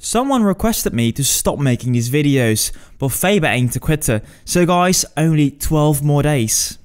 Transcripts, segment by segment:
Someone requested me to stop making these videos, but Faber ain't a quitter, so guys, only 12 more days.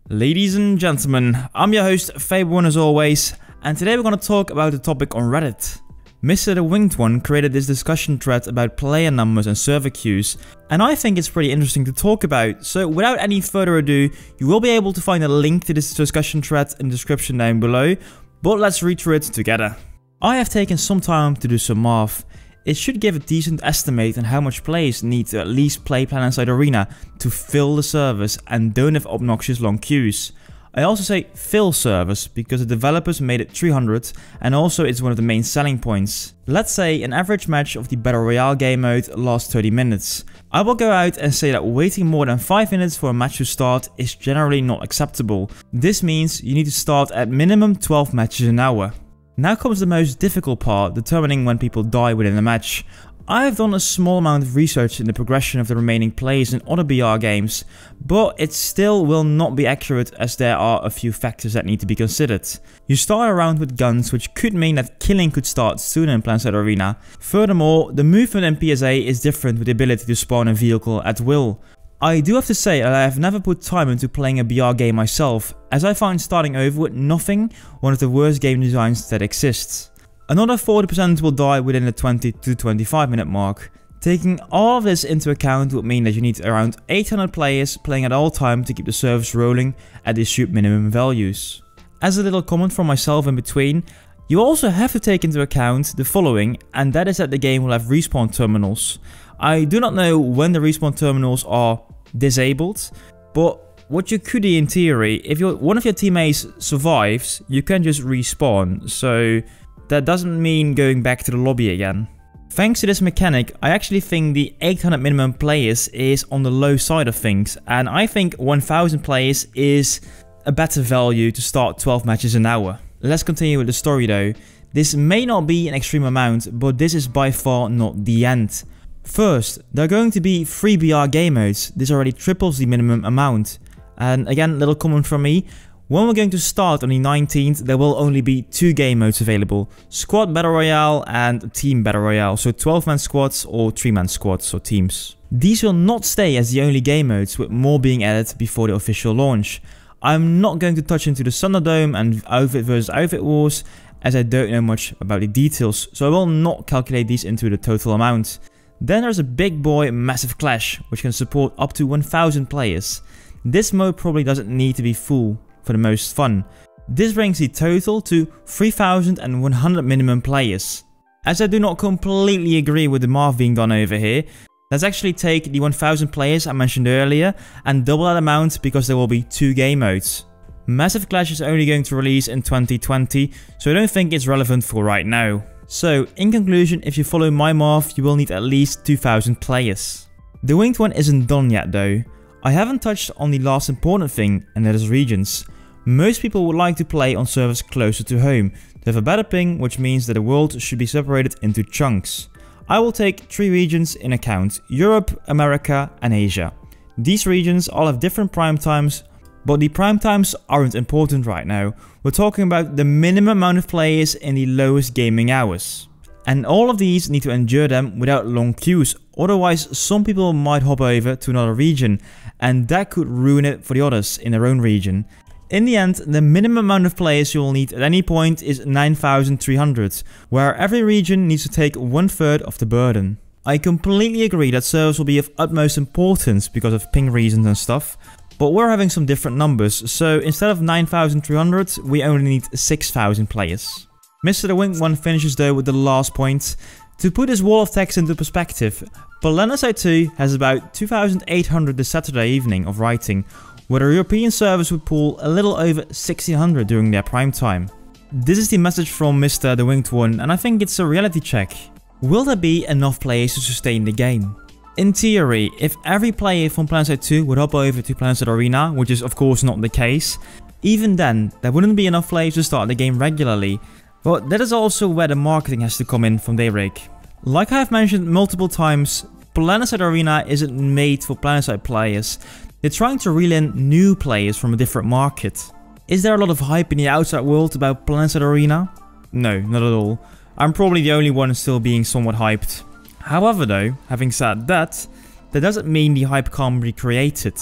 Ladies and gentlemen, I'm your host Faber as always, and today we're going to talk about a topic on Reddit. Mr. The Winged One created this discussion thread about player numbers and server queues, and I think it's pretty interesting to talk about, so without any further ado, you will be able to find a link to this discussion thread in the description down below, but let's read through it together. I have taken some time to do some math. It should give a decent estimate on how much players need to at least play Planetside Arena to fill the servers and don't have obnoxious long queues. I also say fill servers because the developers made it 300 and also it's one of the main selling points. Let's say an average match of the Battle Royale game mode lasts 30 minutes. I will go out and say that waiting more than 5 minutes for a match to start is generally not acceptable. This means you need to start at minimum 12 matches an hour. Now comes the most difficult part, determining when people die within a match. I have done a small amount of research in the progression of the remaining players in other BR games, but it still will not be accurate as there are a few factors that need to be considered. You start a round with guns, which could mean that killing could start sooner in Planetside Arena. Furthermore, the movement in PSA is different with the ability to spawn a vehicle at will. I do have to say that I have never put time into playing a BR game myself, as I find starting over with nothing one of the worst game designs that exists. Another 40% will die within the 20 to 25 minute mark. Taking all of this into account would mean that you need around 800 players playing at all time to keep the servers rolling at the issued minimum values. As a little comment from myself in between, you also have to take into account the following, and that is that the game will have respawn terminals. I do not know when the respawn terminals are disabled, but what you could do in theory, if one of your teammates survives, you can just respawn, so that doesn't mean going back to the lobby again. Thanks to this mechanic, I actually think the 800 minimum players is on the low side of things, and I think 1000 players is a better value to start 12 matches an hour. Let's continue with the story though. This may not be an extreme amount, but this is by far not the end. First, there are going to be 3 BR game modes. This already triples the minimum amount. And again, little comment from me. When we're going to start on the 19th, there will only be 2 game modes available. Squad Battle Royale and Team Battle Royale, so 12-man squads or 3-man squads or teams. These will not stay as the only game modes, with more being added before the official launch. I'm not going to touch into the Thunderdome and outfit versus outfit wars, as I don't know much about the details, so I will not calculate these into the total amount. Then there's a big boy Massive Clash, which can support up to 1000 players. This mode probably doesn't need to be full for the most fun. This brings the total to 3100 minimum players. As I do not completely agree with the math being done over here, let's actually take the 1000 players I mentioned earlier and double that amount because there will be 2 game modes. Massive Clash is only going to release in 2020, so I don't think it's relevant for right now. So, in conclusion, if you follow my math, you will need at least 2000 players. The Winged One isn't done yet though. I haven't touched on the last important thing, and that is regions. Most people would like to play on servers closer to home, to have a better ping, which means that the world should be separated into chunks. I will take 3 regions in account: Europe, America and Asia. These regions all have different prime times, but the prime times aren't important right now. We're talking about the minimum amount of players in the lowest gaming hours. And all of these need to endure them without long queues, otherwise some people might hop over to another region, and that could ruin it for the others in their own region. In the end, the minimum amount of players you will need at any point is 9300, where every region needs to take 1/3 of the burden. I completely agree that servers will be of utmost importance because of ping reasons and stuff, but we're having some different numbers, so instead of 9300, we only need 6000 players. Mr. The Winged One finishes though with the last point. To put this wall of text into perspective, Planetside 2 has about 2800 this Saturday evening of writing, where the European servers would pull a little over 1600 during their prime time. This is the message from Mr. The Winged One, and I think it's a reality check. Will there be enough players to sustain the game? In theory, if every player from Planetside 2 would hop over to Planetside Arena, which is of course not the case, even then there wouldn't be enough players to start the game regularly. But that is also where the marketing has to come in from Daybreak. Like I have mentioned multiple times, Planetside Arena isn't made for Planetside players. They're trying to reel in new players from a different market. Is there a lot of hype in the outside world about Planetside Arena? No, not at all. I'm probably the only one still being somewhat hyped. However though, having said that, that doesn't mean the hype can't be created.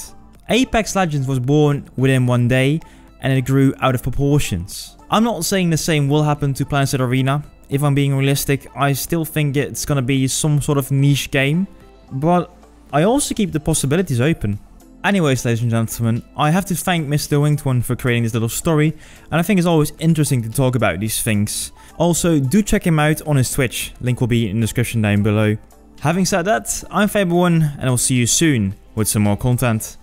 Apex Legends was born within one day and it grew out of proportions. I'm not saying the same will happen to Planetside Arena. If I'm being realistic, I still think it's gonna be some sort of niche game, but I also keep the possibilities open. Anyways, ladies and gentlemen, I have to thank Mr. Winged One for creating this little story, and I think it's always interesting to talk about these things. Also, do check him out on his Twitch, link will be in the description down below. Having said that, I'm Faber1, and I'll see you soon with some more content.